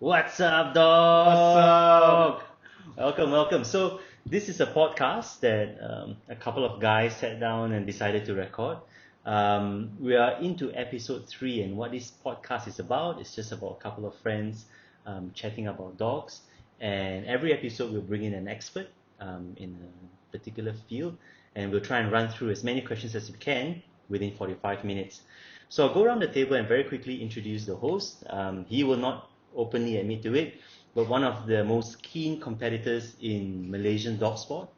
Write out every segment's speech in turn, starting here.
What's up, What's dog? up? Welcome. So this is a podcast that a couple of guys sat down and decided to record. We are into episode 3, and what this podcast is about is just about a couple of friends chatting about dogs. And every episode we'll bring in an expert in a particular field, and we'll try and run through as many questions as we can within 45 minutes. So I'll go around the table and very quickly introduce the host. He will not openly admit to it, but one of the most keen competitors in Malaysian dog sport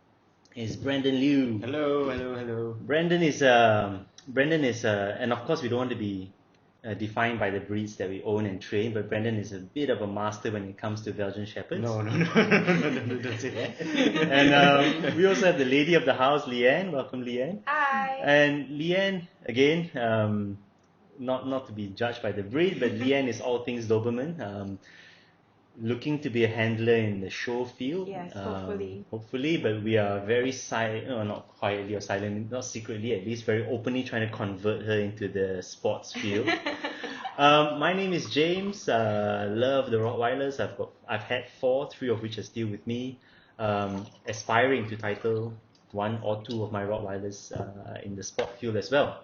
is Brandon Liu. Hello. Brandon is, and of course we don't want to be defined by the breeds that we own and train, but Brandon is a bit of a master when it comes to Belgian Shepherds. No, that's it. And we also have the lady of the house, Leanne. Welcome, Leanne. Hi. And Leanne, again, not to be judged by the breed, but Leanne is all things Doberman. Looking to be a handler in the show field. Yes, hopefully. Hopefully, but we are very silent, not quietly or silently, not secretly, at least very openly trying to convert her into the sports field. My name is James. Love the Rottweilers. I've had 4, 3 of which are still with me. Aspiring to title 1 or 2 of my Rottweilers in the sport field as well.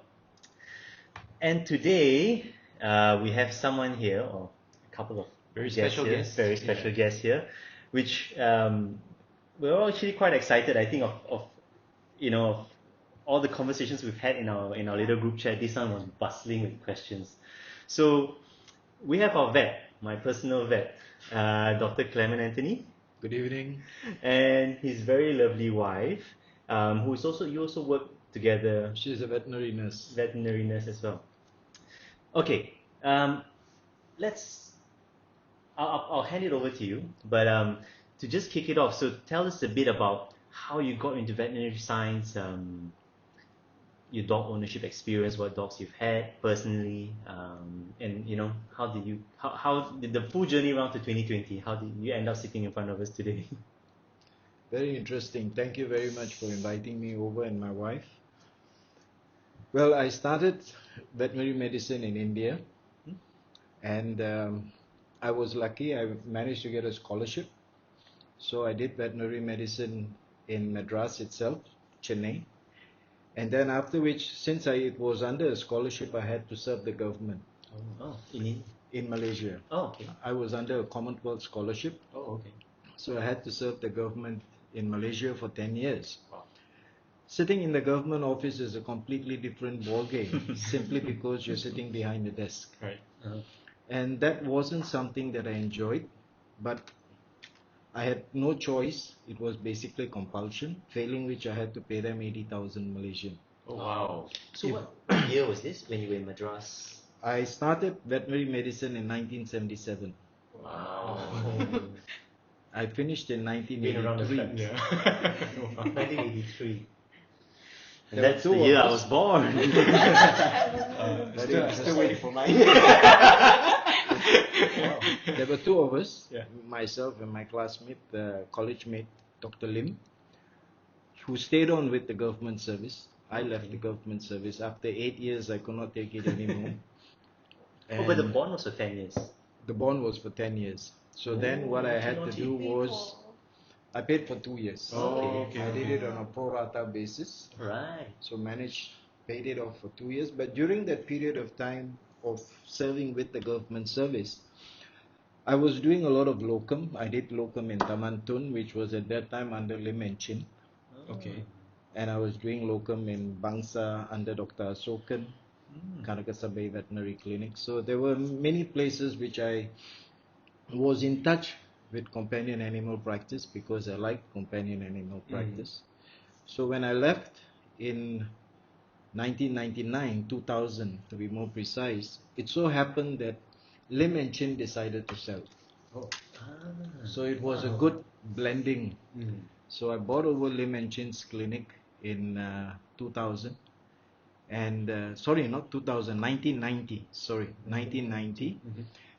And today we have someone here, or a couple of very special guests here, which we're all actually quite excited. I think of all the conversations we've had in our little group chat. This one was bustling with questions. So we have our vet, my personal vet, Dr. Clement Anthony. Good evening. And his very lovely wife, you also work together. She's a veterinary nurse. Veterinary nurse as well. Okay, I'll hand it over to you, but to just kick it off, so tell us a bit about how you got into veterinary science, your dog ownership experience, what dogs you've had personally, and how did the full journey around to 2020, how did you end up sitting in front of us today? Very interesting. Thank you very much for inviting me over and my wife. Well, I started veterinary medicine in India, and I was lucky. I managed to get a scholarship. So I did veterinary medicine in Madras itself, Chennai. And then after which, since it was under a scholarship, I had to serve the government. In Malaysia. Oh, okay. I was under a Commonwealth scholarship. Oh, okay. So I had to serve the government in Malaysia for 10 years. Wow. Sitting in the government office is a completely different ballgame, simply because you're sitting behind the desk. Right. Uh-huh. And that wasn't something that I enjoyed, but I had no choice. It was basically compulsion, failing which I had to pay them 80,000 Malaysian. Oh, wow. So what year was this when you were in Madras? I started veterinary medicine in 1977. Wow. I finished in Been around the 1983. track, yeah. 1983. There That's were the two year of I us. was born. Still waiting for mine. There were 2 of us, Yeah. myself and my classmate, college mate, Dr. Lim, who stayed on with the government service. I left the government service. After 8 years, I could not take it anymore. But the And bond was for 10 years. the bond was for 10 years. So then what I had to do was, I paid for 2 years. Okay. I did it on a pro rata basis. Right. So paid it off for 2 years. But during that period of time of serving with the government service, I was doing a lot of locum. I did locum in Taman, which was at that time under Lim and Chin. Okay. And I was doing locum in Bangsa under Dr. Asokan, Kanakasabai Veterinary Clinic. So there were many places which I was in touch with companion animal practice because I liked companion animal practice. So when I left in 1999, 2000 to be more precise, it so happened that Lim and Chin decided to sell. Oh. So it was a good blending. So I bought over Lim and Chin's clinic in 2000. And sorry, not 2000, 1990. Sorry, 1990.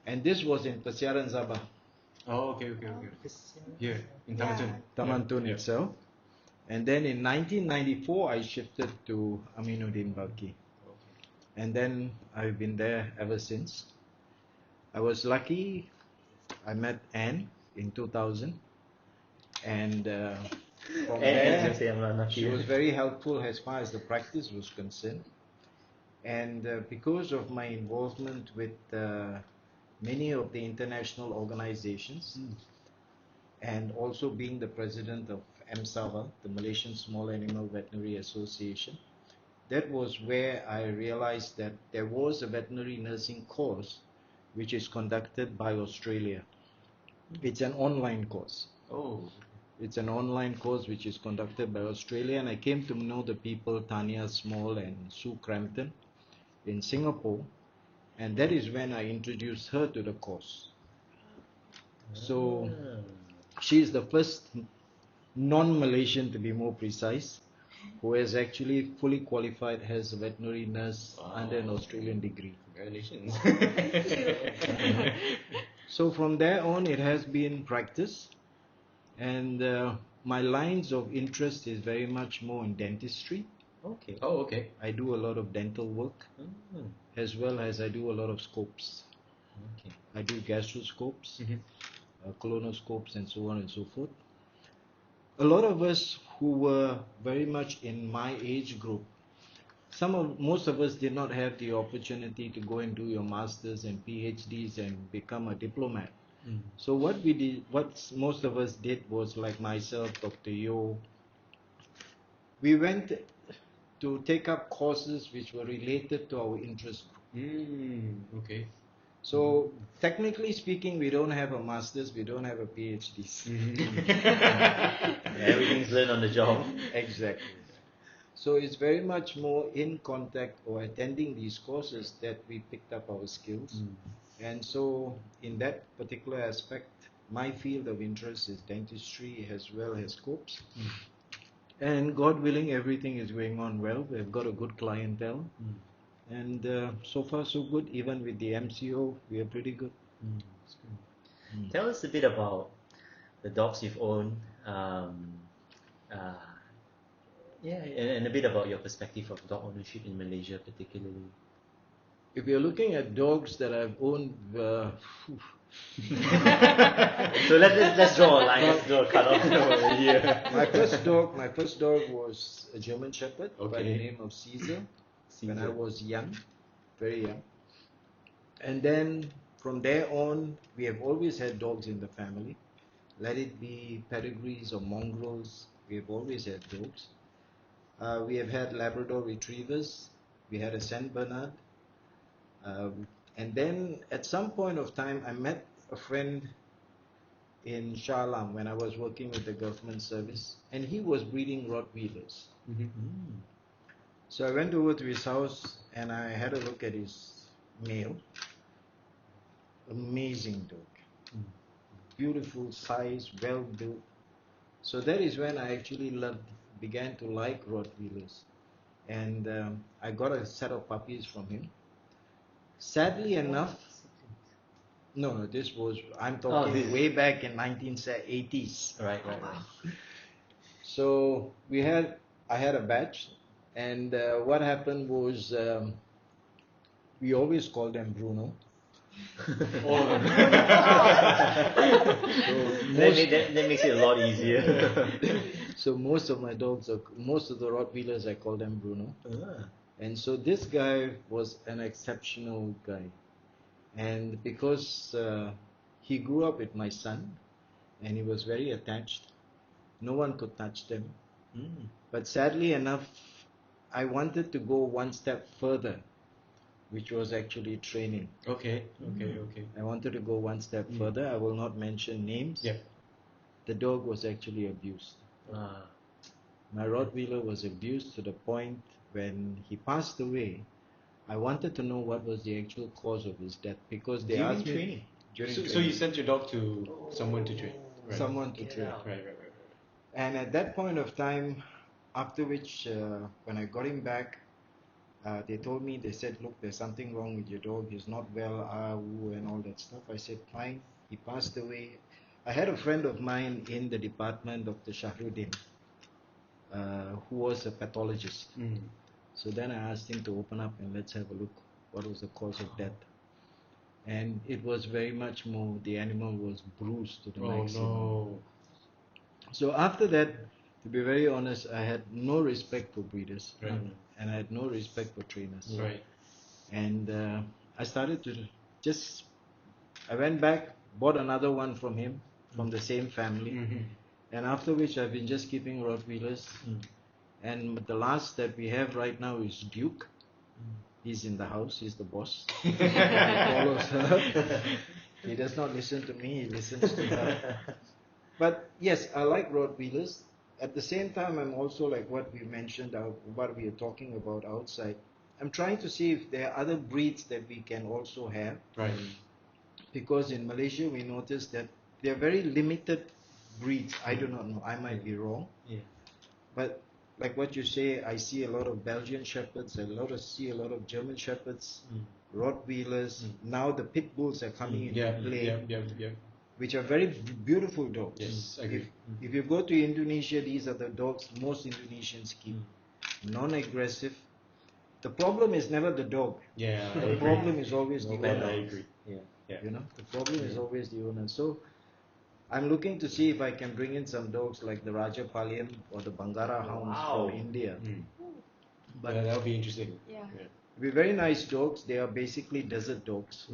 And this was in Persiaran Sabah. Oh, okay. Here in Taman. Taman itself. And then in 1994, I shifted to Aminuddin Balki. And then I've been there ever since. I was lucky I met Anne in 2000, and from And there, say I'm not she was very helpful as far as the practice was concerned. And because of my involvement with many of the international organizations, and also being the president of MSAVA, the Malaysian Small Animal Veterinary Association, that was where I realized that there was a veterinary nursing course which is conducted by Australia. It's an online course. Oh. It's an online course which is conducted by Australia, and I came to know the people, Tanya Small and Sue Crampton, in Singapore, and that is when I introduced her to the course. So she is the first non-Malaysian, to be more precise, who has actually fully qualified as a veterinary nurse under an Australian degree. Congratulations. So from there on, it has been practice, and my lines of interest is very much more in dentistry. Okay. Oh, okay. I do a lot of dental work, as well as I do a lot of scopes. Okay. I do gastroscopes, colonoscopes, and so on and so forth. A lot of us who were very much in my age group, most of us did not have the opportunity to go and do your masters and PhDs and become a diplomat. So what most of us did was, like myself, Dr. Yo, we went to take up courses which were related to our interest group. Okay. So technically speaking, we don't have a master's, we don't have a PhD. Everything's learned on the job. Exactly. So it's very much more in contact or attending these courses that we picked up our skills. And so in that particular aspect, my field of interest is dentistry as well as scopes. And God willing, everything is going on well. We've got a good clientele. And so far so good. Even with the MCO, we are pretty good. Tell us a bit about the dogs you've owned. And a bit about your perspective of dog ownership in Malaysia, particularly. If you're looking at dogs that I've owned, So let's draw a line. Let's draw a cutoff over here. my first dog was a German Shepherd by the name of Caesar. When I was young, very young. And then from there on, we have always had dogs in the family. Let it be pedigrees or mongrels, we have always had dogs. We have had Labrador Retrievers. We had a Saint Bernard. And then at some point of time, I met a friend in Shah Alam when I was working with the government service, and he was breeding Rottweilers. So I went over to his house and I had a look at his male. Amazing dog. Beautiful size, well built. So that is when I actually began to like Rottweilers. And I got a set of puppies from him. Sadly enough, no, this was, I'm talking way back in 1980s. Right. So I had a batch, and what happened was we always called them Bruno. That makes it a lot easier. So most of the Rottweilers, I call them Bruno. And so this guy was an exceptional guy. And because he grew up with my son, and he was very attached, no one could touch them. But sadly enough, I wanted to go one step further, which was actually training. Okay. I wanted to go one step further. I will not mention names. Yeah. The dog was actually abused. My Rottweiler was abused to the point when he passed away. I wanted to know what was the actual cause of his death, because they asked me during training. So you sent your dog to someone to train? Right. Someone to train. Right. And at that point of time, after which, when I got him back, they told me, they said, look, there's something wrong with your dog, he's not well, and all that stuff. I said, fine. He passed away. I had a friend of mine in the department, Dr. Shahruddin, who was a pathologist. So then I asked him to open up and let's have a look what was the cause of death. and it was very much more, the animal was bruised to the Oh maximum. no. So after that, to be very honest, I had no respect for breeders, Right. and I had no respect for trainers. Right. And I started to just, I went back, bought another one from him, from the same family, Mm-hmm. and after which I've been just keeping Rottweilers. And the last that we have right now is Duke. He's in the house, he's the boss. He follows her. He does not listen to me, he listens to her. But yes, I like Rottweilers. At the same time, I'm also like what we mentioned, what we are talking about outside. I'm trying to see if there are other breeds that we can also have. Right. Because in Malaysia, we noticed that there are very limited breeds. I do not know, I might be wrong. Yeah. But like what you say, I see a lot of Belgian Shepherds, see a lot of German Shepherds, Rottweilers. Now the Pit Bulls are coming into play, which are very beautiful dogs. Yes, I agree. If you go to Indonesia, these are the dogs most Indonesians keep. Non-aggressive. The problem is never the dog. Yeah, I The agree. problem is always the I owner. agree. Yeah. You know, the problem is always the owner. So I'm looking to see if I can bring in some dogs like the Rajapaliyam or the Bangara hounds from India. But that would be interesting. Yeah. they're very nice dogs. They are basically desert dogs.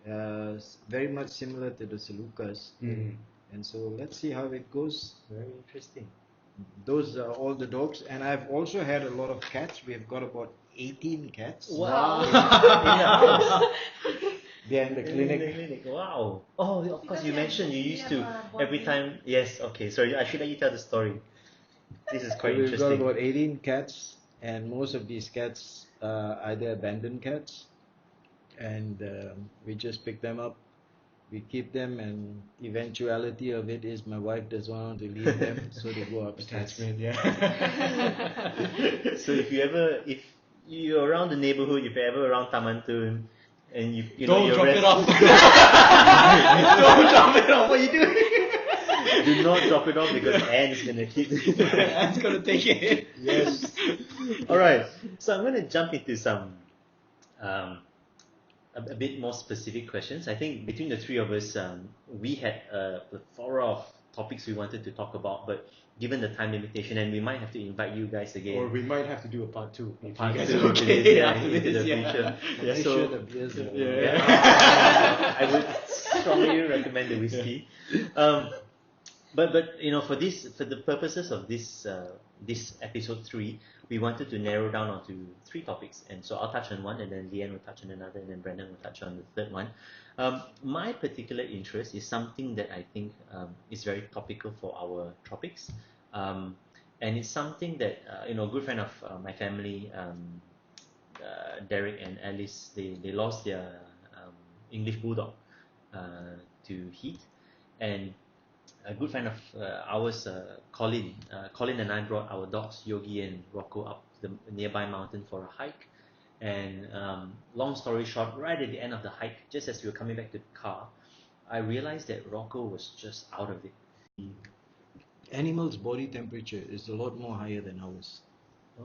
Yeah. Very much similar to the Salukas. And so let's see how it goes. Very interesting. Those are all the dogs. And I've also had a lot of cats. We've got about 18 cats. Wow. They're in the In clinic. the clinic. Wow. Oh, of course, you mentioned you used to have a every body. time. Yes. Okay. Sorry, I should let you tell the story. This is quite We've got interesting. about 18 cats, and most of these cats are either abandoned cats, and we just pick them up, we keep them, and eventuality of it is my wife doesn't want to leave them, so they go upstairs. Attachment, yeah. So if you're around the neighborhood, if you're ever around Taman Tun, and you know Don't you're drop it off. Don't drop it off. What are you doing? Do not drop it off because Anne's gonna keep. Anne's gonna take it. Yes. All right. So I'm gonna jump into some a bit more specific questions. I think between the three of us, we had a plethora of topics we wanted to talk about, but given the time limitation, and we might have to invite you guys again. Or we might have to do a part 2. If Part you guys two are into okay this, yeah, after into this, the future. Yeah, Make so sure the beers are I would strongly recommend the whiskey. But for the purposes of this episode 3, we wanted to narrow down onto 3 topics, and so I'll touch on one, and then Leanne will touch on another, and then Brandon will touch on the third one. My particular interest is something that I think is very topical for our tropics, and it's something that a good friend of my family, Derek and Alice, they lost their English bulldog to heat, and a good friend of ours, Colin and I brought our dogs Yogi and Rocco up the nearby mountain for a hike. And long story short, right at the end of the hike, just as we were coming back to the car, I realized that Rocco was just out of it. Animals' body temperature is a lot more higher than ours.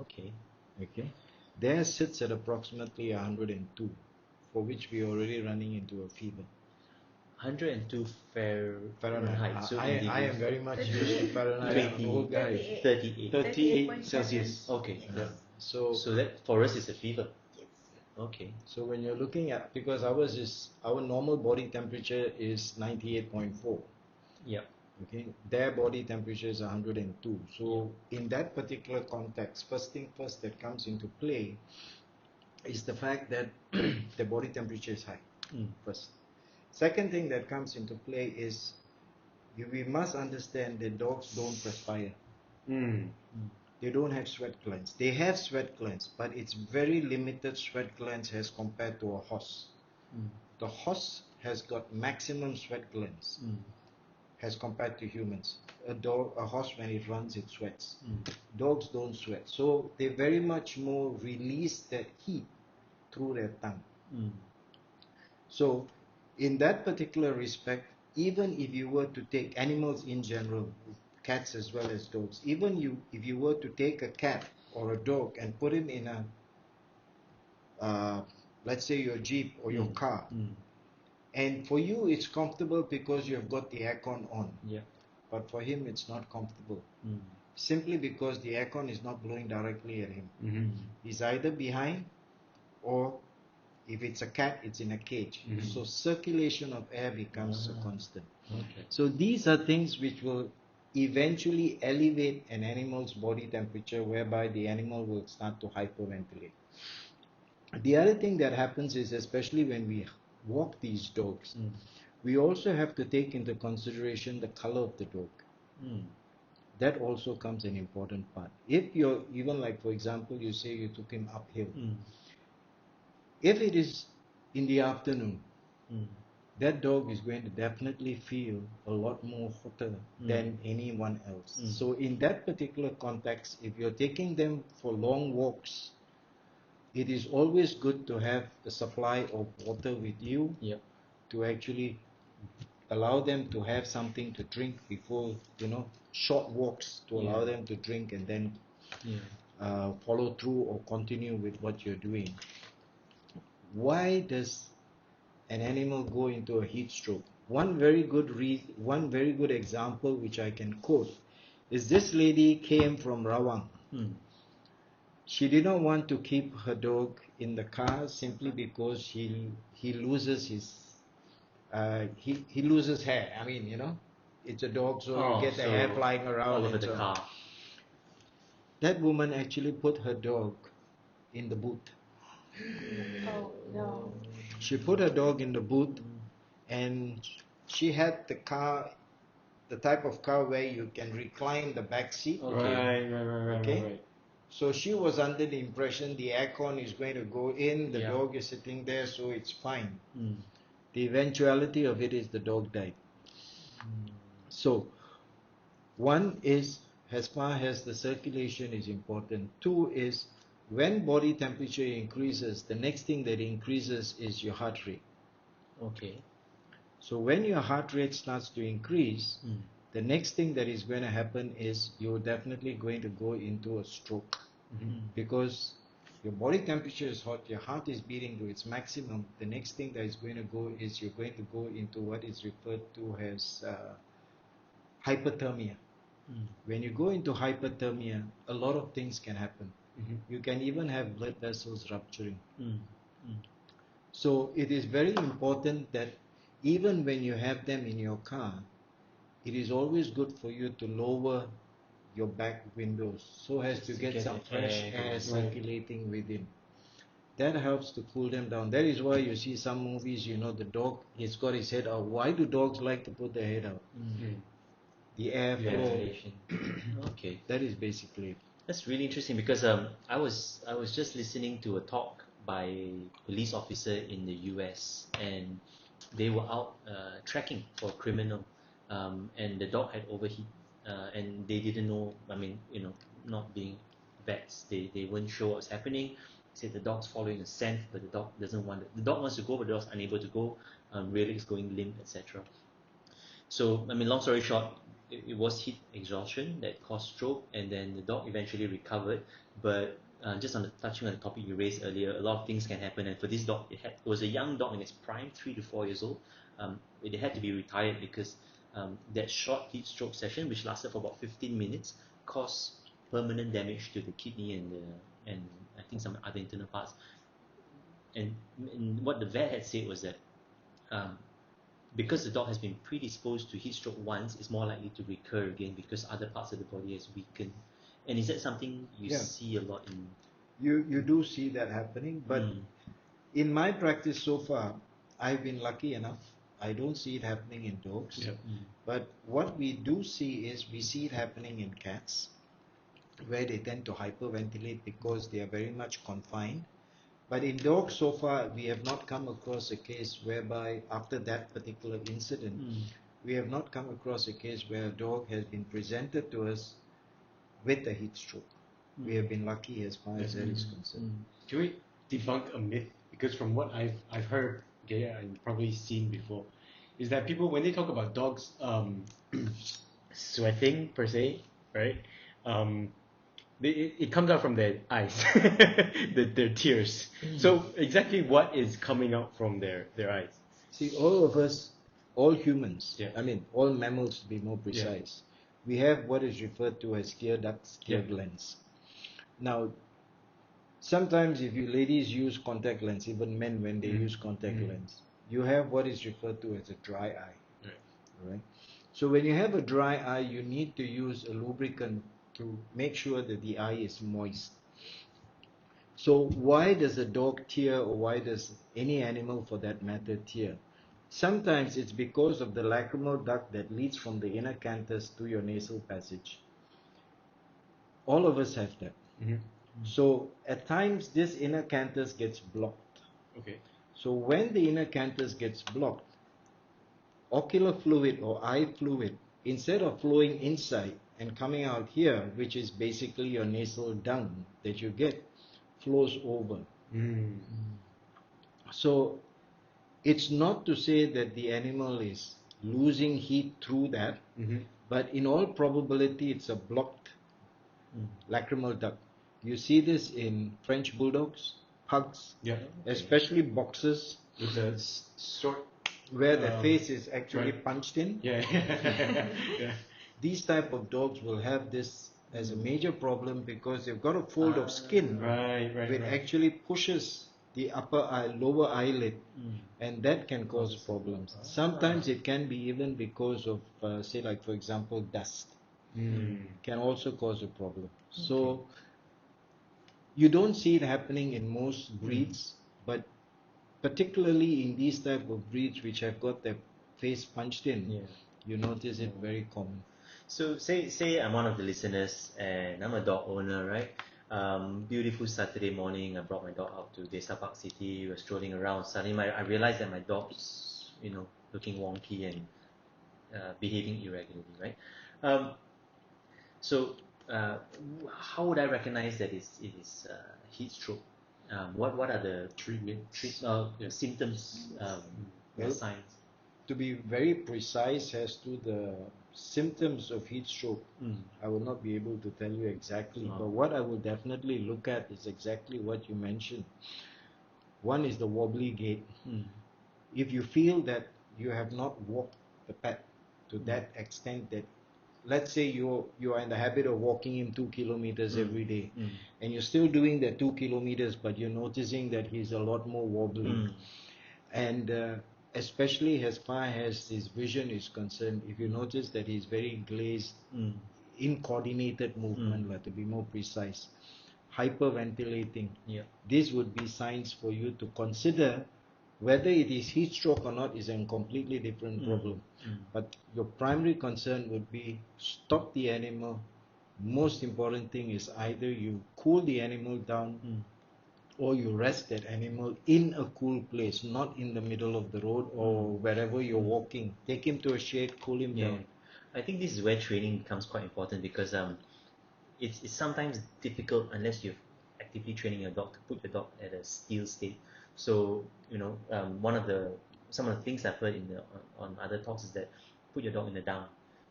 Okay. Theirs sits at approximately 102, for which we are already running into a fever. 102 Fahrenheit. So I in am degrees, very much used to Fahrenheit. I'm an old guy. 38. 38 Celsius. Okay. So that for us is a fever. Okay. So when you're looking at, because our normal body temperature is 98.4. Yeah. Okay, their body temperature is 102. So in that particular context, first thing first that comes into play is the fact that the body temperature is high. First. Second thing that comes into play is we must understand that dogs don't perspire. They don't have sweat glands. They have sweat glands, but it's very limited sweat glands as compared to a horse. The horse has got maximum sweat glands as compared to humans. A horse, when it runs, it sweats. Dogs don't sweat. So they very much more release that heat through their tongue. So in that particular respect, even if you were to take animals in general, cats as well as dogs, if you were to take a cat or a dog and put him in a let's say your Jeep or your car, And for you, it's comfortable because you've got the aircon on. Yeah. But for him, it's not comfortable. Mm. Simply because the aircon is not blowing directly at him. Mm-hmm. He's either behind, or if it's a cat, it's in a cage. Mhm. So circulation of air becomes a constant. Okay. So these are things which will eventually elevate an animal's body temperature, whereby the animal will start to hyperventilate. The other thing that happens is, especially when we walk these dogs, Mm. we also have to take into consideration the color of the dog. Mm. That also comes an important part. If you're, even like for example, you say you took him uphill. Mm. If it is in the afternoon, Mm. that dog is going to definitely feel a lot more hotter than anyone else. Mm. So in that particular context, if you're taking them for long walks, it is always good to have a supply of water with you Yep. to actually allow them to have something to drink before, short walks to allow Yeah. them to drink and then Yeah. follow through or continue with what you're doing. Why does an animal go into a heat stroke? One very good example which I can quote is, this lady came from Rawang. Mm. She did not want to keep her dog in the car simply because he loses his he loses hair. I mean, it's a dog, so you get the hair flying around all over and the so on. car. That woman actually put her dog in the boot. Oh no. She put her dog in the boot, and she had the car, the type of car where you can recline the back seat. Okay. Okay. Right. So she was under the impression the aircon is going to go in, the Yeah. dog is sitting there, so it's fine. Mm. The eventuality of it is the dog died. So, one is, as far as the circulation is important. Two is, when body temperature increases, the next thing that increases is your heart rate. Okay. So when your heart rate starts to increase, Mm. the next thing that is going to happen is you're definitely going to go into a stroke. Mm. Because your body temperature is hot, your heart is beating to its maximum. The next thing that is going to go is you're going to go into what is referred to as hyperthermia. Mm. When you go into hyperthermia, a lot of things can happen. Mm-hmm. You can even have blood vessels rupturing. Mm. Mm. So it is very important that even when you have them in your car, it is always good for you to lower your back windows so as to get some the fresh air air going. circulating within. That helps to cool them down. That is why you see some movies, the dog, he's got his head out. Why do dogs like to put their head out? Mm. The air flow. Ventilation. Okay. That is basically it. That's really interesting because I was just listening to a talk by a police officer in the US, and they were out tracking for a criminal, and the dog had overheat, and they didn't know. I mean, not being vets, they weren't sure what was happening. They said the dog's following a scent, but the dog doesn't want it. The dog wants to go, but the dog's unable to go. Really, it's going limp, etc. So, I mean, long story short, it was heat exhaustion that caused stroke, and then the dog eventually recovered. But just touching on the topic you raised earlier, a lot of things can happen. And for this dog, it was a young dog in its prime, 3 to 4 years old. It had to be retired because that short heat stroke session, which lasted for about 15 minutes, caused permanent damage to the kidney and I think some other internal parts. And what the vet had said was that because the dog has been predisposed to heat stroke once, it's more likely to recur again because other parts of the body has weakened. And is that something you see a lot in? You do see that happening, but in my practice so far, I've been lucky enough. I don't see it happening in dogs. Yep. But what we do see is we see it happening in cats, where they tend to hyperventilate because they are very much confined. But in dogs so far, we have not come across a case whereby after that particular incident, we have not come across a case where a dog has been presented to us with a heat stroke. We have been lucky as far as that is concerned. Can we debunk a myth? Because from what I've heard, okay, and probably seen before, is that people, when they talk about dogs sweating per se, right? It comes out from their eyes, their tears. So exactly what is coming out from their eyes? See, all of us, all humans, Yeah. I mean, all mammals to be more precise, we have what is referred to as tear ducts, tear glands. Now, sometimes if you ladies use contact lens, even men when they use contact lens, you have what is referred to as a dry eye. Right? So when you have a dry eye, you need to use a lubricant to make sure that the eye is moist. So why does a dog tear, or why does any animal for that matter tear? Sometimes it's because of the lacrimal duct that leads from the inner canthus to your nasal passage. All of us have that. So at times this inner canthus gets blocked. Okay. So when the inner canthus gets blocked, ocular fluid or eye fluid, instead of flowing inside and coming out here, which is basically your nasal dung that you get, flows over. So it's not to say that the animal is losing heat through that, but in all probability it's a blocked lacrimal duct. You see this in French bulldogs, pugs, especially boxers, With the short. where the face is actually right. punched in. Yeah. Yeah. These type of dogs will have this as a major problem because they've got a fold of skin which actually pushes the upper eye, lower eyelid, and that can cause problems. Sometimes it can be even because of, say, like for example, dust can also cause a problem. So you don't see it happening in most breeds, but particularly in these type of breeds which have got their face punched in, you notice it very common. So say I'm one of the listeners and I'm a dog owner, right? Beautiful Saturday morning, I brought my dog out to Desa Park City. We're strolling around. Suddenly, I realized that my dog is, looking wonky and behaving irregularly, right? So how would I recognize that it is heat stroke? What are the symptoms, Well, signs? To be very precise as to the symptoms of heat stroke, I will not be able to tell you exactly, but what I will definitely look at is exactly what you mentioned. One is the wobbly gait. If you feel that you have not walked the pet to that extent that, let's say you are in the habit of walking him 2 kilometers every day, and you're still doing that 2 kilometers, but you're noticing that he's a lot more wobbly. And especially as far as his vision is concerned, if you notice that he's very glazed, incoordinated movement, to be more precise, hyperventilating, these would be signs for you to consider. Whether it is heat stroke or not is a completely different problem. But your primary concern would be stop the animal. Most important thing is either you cool the animal down or you rest that animal in a cool place, not in the middle of the road or wherever you're walking. Take him to a shade, cool him down. I think this is where training becomes quite important because it's sometimes difficult unless you're actively training your dog to put your dog at a still state. So some of the things I've heard on other talks is that put your dog in the down.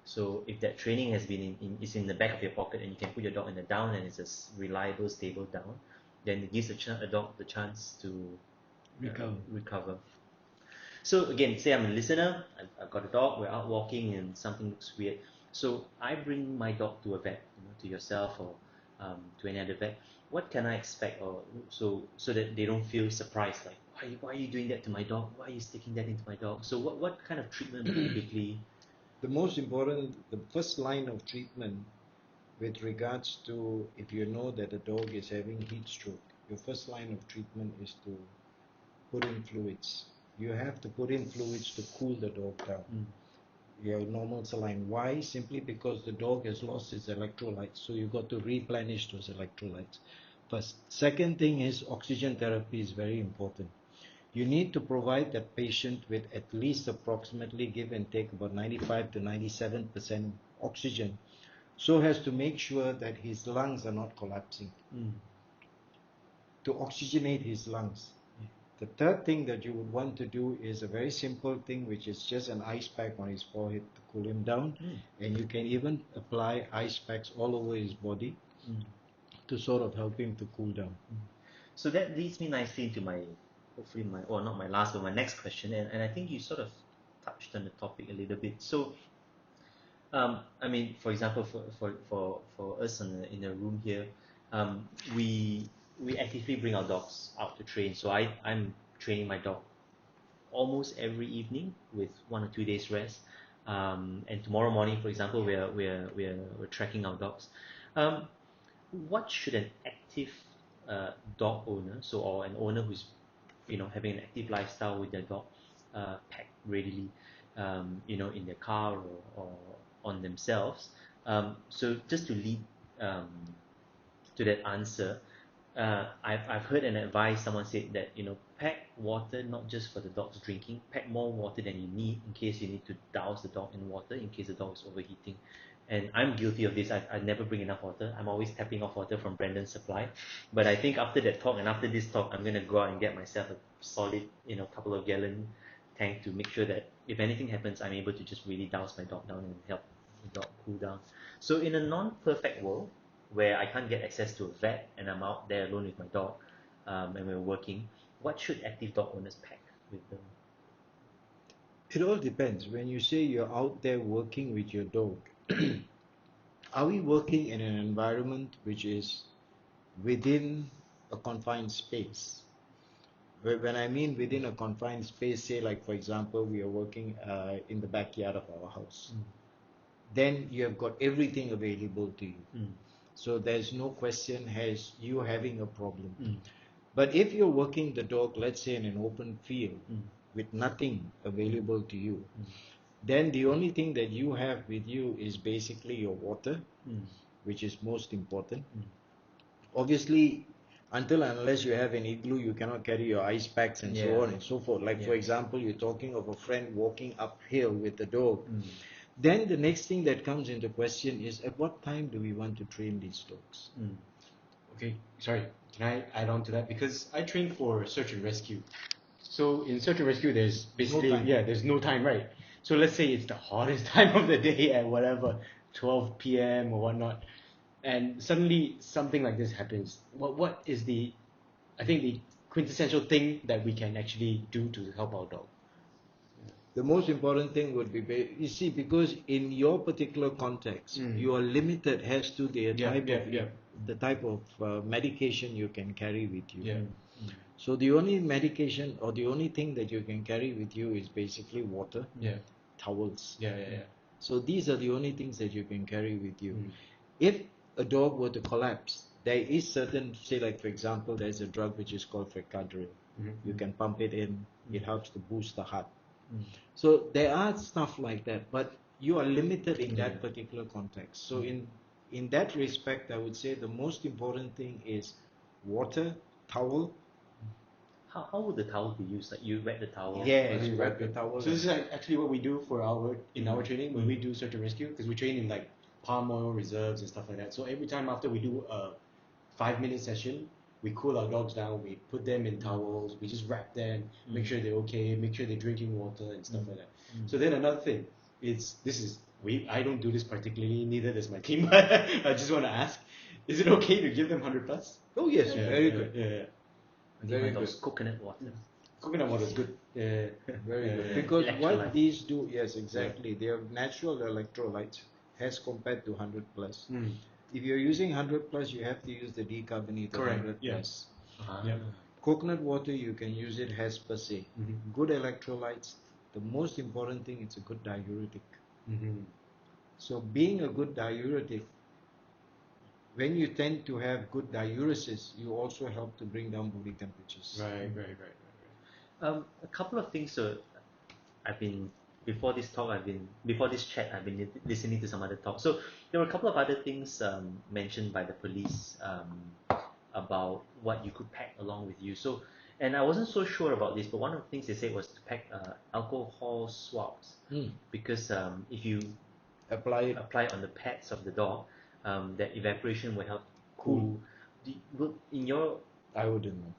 So if that training has been is in the back of your pocket and you can put your dog in the down and it's a reliable, stable down, then it gives a dog the chance to recover. So again, say I'm a listener, I've got a dog, we're out walking and something looks weird. So I bring my dog to a vet, to yourself or to any other vet. What can I expect, or so that they don't feel surprised, like why are you doing that to my dog? Why are you sticking that into my dog? So what kind of treatment typically? The most important, the first line of treatment with regards to if you know that a dog is having heat stroke, your first line of treatment is to put in fluids. You have to put in fluids to cool the dog down. Your normal saline. Why? Simply because the dog has lost its electrolytes, so you got to replenish those electrolytes first. Second thing is oxygen therapy is very important. You need to provide that patient with at least approximately, give and take, about 95 to 97% oxygen, so as to make sure that his lungs are not collapsing. To oxygenate his lungs. The third thing that you would want to do is a very simple thing, which is just an ice pack on his forehead to cool him down. And you can even apply ice packs all over his body to sort of help him to cool down. So that leads me nicely into my hopefully not my last, but my next question, and I think you sort of touched on the topic a little bit. So, I mean, for example, for us in the room here, we actively bring our dogs out to train. So I'm training my dog almost every evening with 1 or 2 days rest. And tomorrow morning, for example, we're tracking our dogs. What should an active dog owner, or an owner who's having an active lifestyle with their dog, pack readily, in their car or on themselves? So just to lead to that answer, I've heard an advice. Someone said that pack water not just for the dog's drinking. Pack more water than you need in case you need to douse the dog in water in case the dog is overheating. And I'm guilty of this. I never bring enough water. I'm always tapping off water from Brandon's supply. But I think after that talk and after this talk, I'm gonna go out and get myself a solid, couple of gallon tank to make sure that if anything happens, I'm able to just really douse my dog down and help the dog cool down. So in a non-perfect world, where I can't get access to a vet and I'm out there alone with my dog, and we're working, what should active dog owners pack with them? It all depends. When you say you're out there working with your dog, are we working in an environment which is within a confined space? When I mean within a confined space, say like for example, we are working in the backyard of our house, then you have got everything available to you. So there's no question as you having a problem. But if you're working the dog, let's say in an open field with nothing available to you, then the only thing that you have with you is basically your water, which is most important. Obviously, until unless you have an igloo, you cannot carry your ice packs and so on and so forth. Like for example, you're talking of a friend walking uphill with the dog. Then the next thing that comes into question is, at what time do we want to train these dogs? Okay, sorry, can I add on to that? Because I train for search and rescue. So in search and rescue, there's basically, there's no time, right? So let's say it's the hottest time of the day at whatever, 12 p.m. or whatnot, and suddenly something like this happens. What is the quintessential thing that we can actually do to help our dog? The most important thing would be, you see, because in your particular context, you are limited as to the type of medication you can carry with you. So the only medication or the only thing that you can carry with you is basically water, towels. So these are the only things that you can carry with you. If a dog were to collapse, there is certain, say like for example, there's a drug which is called Fricadril. You can pump it in, it helps to boost the heart. So there are stuff like that, but you are limited in that particular context. So in that respect, I would say the most important thing is water, towel. How would the towel be used? Like you wet the towel? You wrap the towel. So this is actually what we do for our training when we do search and rescue, because we train in like palm oil reserves and stuff like that. So every time after we do a 5-minute session, we cool our dogs down, we put them in towels, we just wrap them, make sure they're okay, make sure they're drinking water and stuff like that. So then another thing, I don't do this particularly, neither does my team, but I just want to ask, is it okay to give them 100 plus? Oh yes, very good. Very good. Coconut water. Coconut water is good. Very good. Because what these do, yes, exactly, they are natural electrolytes as compared to 100 plus. If you're using 100 plus, you have to use the decarbonated 100 plus. Coconut water, you can use it as per se. Good electrolytes. The most important thing, it's a good diuretic. So being a good diuretic, when you tend to have good diuresis, you also help to bring down body temperatures. Right. A couple of things. So before this chat, I've been listening to some other talk. So there were a couple of other things mentioned by the police about what you could pack along with you. So, and I wasn't so sure about this, but one of the things they said was to pack alcohol swabs, because if you apply it on the pads of the dog, that evaporation will help cool. I wouldn't know.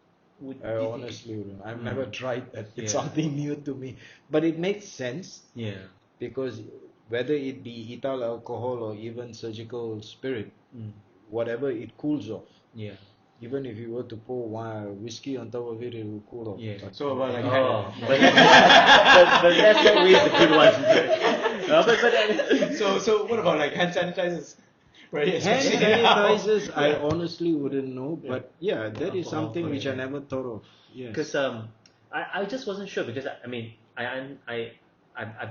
I honestly wouldn't. I've never tried that. It's something new to me. But it makes sense. Because whether it be ethyl alcohol or even surgical spirit, whatever, it cools off. Even if you were to pour whiskey on top of it, it will cool off. Yeah. But So about like Oh, but that's always the good ones. so what about like hand sanitizers? Right. hand especially sanitizers, now. I Yeah. honestly wouldn't know. But yeah, that is Alcohol, something which I yeah. never thought of. Yes. Because I just wasn't sure because I mean I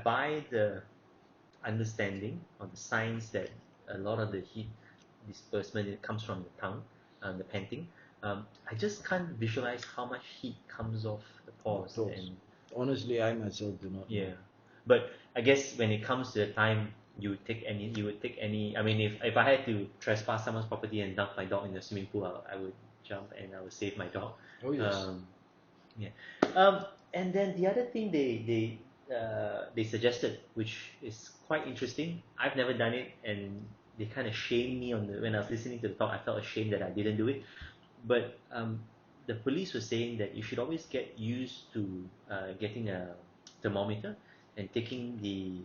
buy the understanding or the science that a lot of the heat disbursement it comes from the tongue, the panting. I just can't visualize how much heat comes off the pores Pores. and Honestly, I myself do not know. yeah. But I guess when it comes to the time you would take any. I mean, if I had to trespass someone's property and dump my dog in the swimming pool, I would jump and I would save my dog. Oh yes. Yeah. And then the other thing they suggested, which is quite interesting. I've never done it, and they kind of shamed me when I was listening to the talk. I felt ashamed that I didn't do it. But the police were saying that you should always get used to getting a thermometer and taking the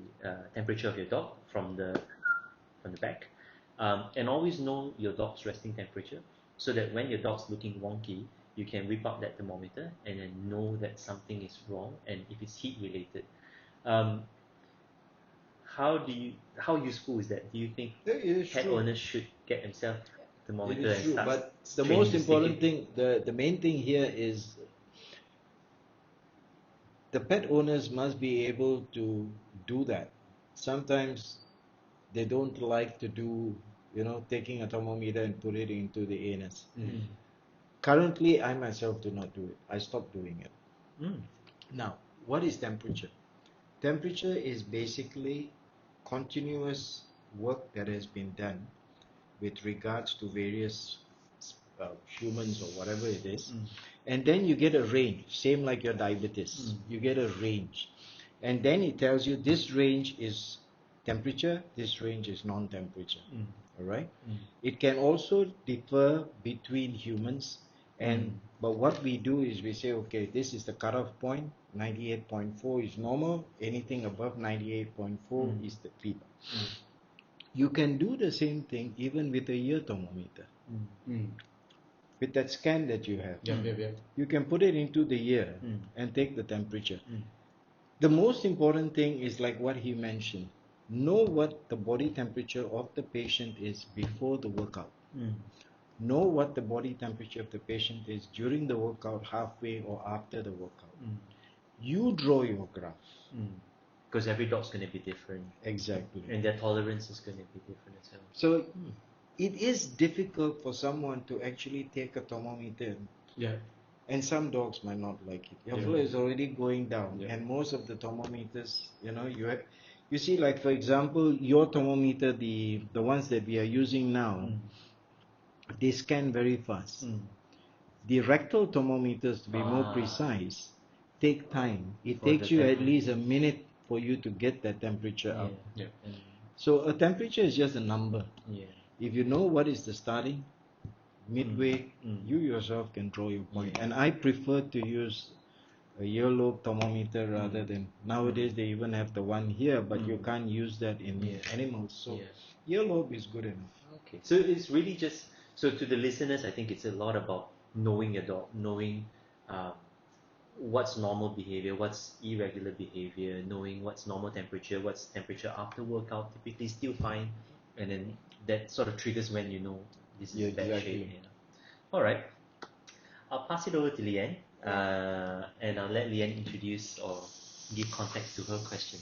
temperature of your dog from the back, and always know your dog's resting temperature, so that when your dog's looking wonky, you can whip out that thermometer and then know that something is wrong, and if it's heat related. Um, how useful is that? Do you think It is pet true. owners should get themselves a It thermometer is and true. start But the training most to stick important it? thing, the main thing here is the pet owners must be able to do that. Sometimes they don't like to do, taking a thermometer and put it into the anus. Mm. Currently, I myself do not do it. I stopped doing it. Mm. Now, what is temperature? Temperature is basically continuous work that has been done with regards to various humans or whatever it is. Mm. And then you get a range, same like your diabetes. You get a range. And then it tells you this range is temperature, this range is non-temperature. All right? It can also differ between humans, but what we do is we say, okay, this is the cutoff point, 98.4 is normal, anything above 98.4 is the fever. You can do the same thing even with a ear thermometer. With that scan that you have, you can put it into the ear and take the temperature. The most important thing is like what he mentioned. Know what the body temperature of the patient is before the workout. Know what the body temperature of the patient is during the workout, halfway or after the workout. You draw your graph. Because every dog's going to be different. Exactly. And their tolerance is going to be different as well. So it is difficult for someone to actually take a thermometer. Yeah. And some dogs might not like it. Your flow is already going down, and most of the thermometers, you see, like for example, your thermometer, the ones that we are using now, they scan very fast. The rectal thermometers, to be more precise, take time. It takes you at least a minute for you to get that temperature up. So a temperature is just a number. If you know what is the starting, midway, you yourself can draw your point. And I prefer to use a earlobe thermometer rather than nowadays they even have the one here, but you can't use that in animals. So earlobe is good enough. Okay. So it's really just so to the listeners, I think it's a lot about knowing your dog, knowing what's normal behavior, what's irregular behavior, knowing what's normal temperature, what's temperature after workout, typically still fine, and then that sort of triggers when you know this is bad shape. Yeah. All right, I'll pass it over to Leanne, and I'll let Leanne introduce or give context to her question.